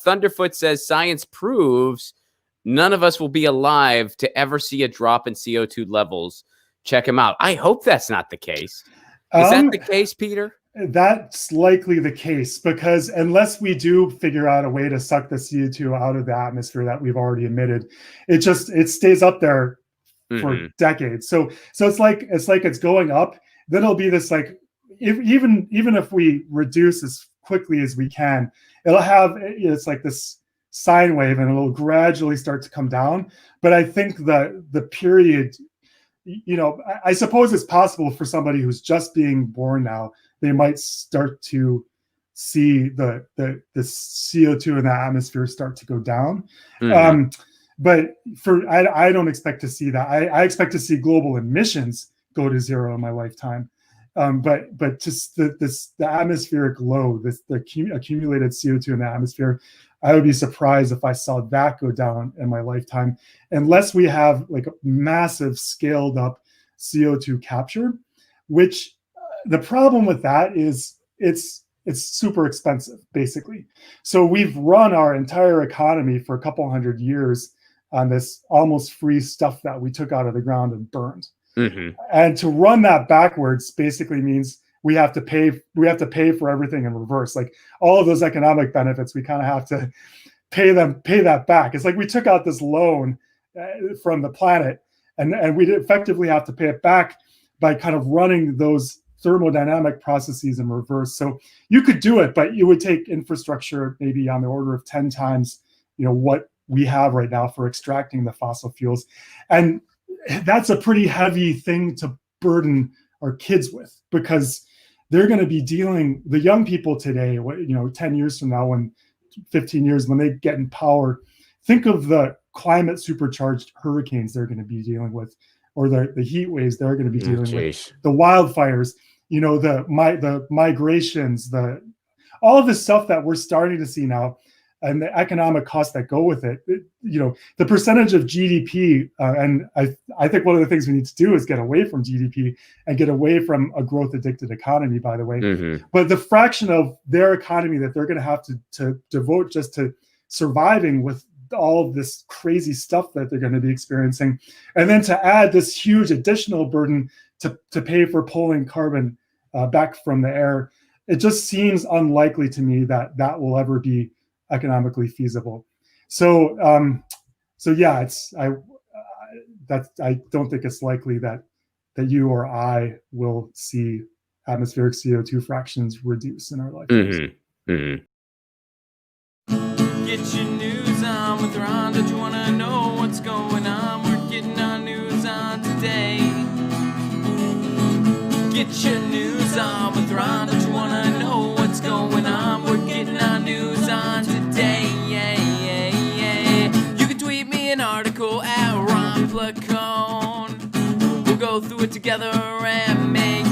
Thunderfoot says science proves none of us will be alive to ever see a drop in CO2 levels. Check him out. I hope that's not the case. Is that the case, Peter? That's likely the case, because unless we do figure out a way to suck the CO2 out of the atmosphere that we've already emitted, it stays up there for decades. So it's like it's going up. Then it'll be this like, even if we reduce as quickly as we can, it's like this sine wave, and it'll gradually start to come down. But I think the period, I suppose it's possible for somebody who's just being born now, they might start to see the CO2 in the atmosphere start to go down. But I don't expect to see that. I expect to see global emissions go to zero in my lifetime. But just the atmospheric load, the accumulated CO2 in the atmosphere, I would be surprised if I saw that go down in my lifetime, unless we have like a massive scaled up CO2 capture, which the problem with that is it's super expensive, basically. So we've run our entire economy for a couple hundred years on this almost free stuff that we took out of the ground and burned. And to run that backwards basically means we have to pay for everything in reverse. Like all of those economic benefits, we kind of have to pay that back. It's like we took out this loan from the planet, and we effectively have to pay it back by kind of running those thermodynamic processes in reverse. So you could do it, but you would take infrastructure maybe on the order of 10 times, what we have right now for extracting the fossil fuels. And that's a pretty heavy thing to burden our kids with, because they're going to be the young people today, 10 years from now, 15 years, when they get in power, think of the climate supercharged hurricanes they're going to be dealing with, or the heat waves they're going to be dealing with, the wildfires, the migrations, all of this stuff that we're starting to see now, and the economic costs that go with it. The percentage of GDP, and I think one of the things we need to do is get away from GDP and get away from a growth addicted economy, by the way. But the fraction of their economy that they're going to have to devote just to surviving with all of this crazy stuff that they're going to be experiencing, and then to add this huge additional burden to pay for pulling carbon back from the air, it just seems unlikely to me that will ever be economically feasible. So yeah, I don't think it's likely that you or I will see atmospheric CO2 fractions reduce in our lifetimes. Get your news on with Ron. Don't you want to know what's going on? We're getting our news on today. Get your news on with Ron. Don't you want to know what's going on? We're getting our news on today. You can tweet me an article at Ron Placone. We'll go through it together and make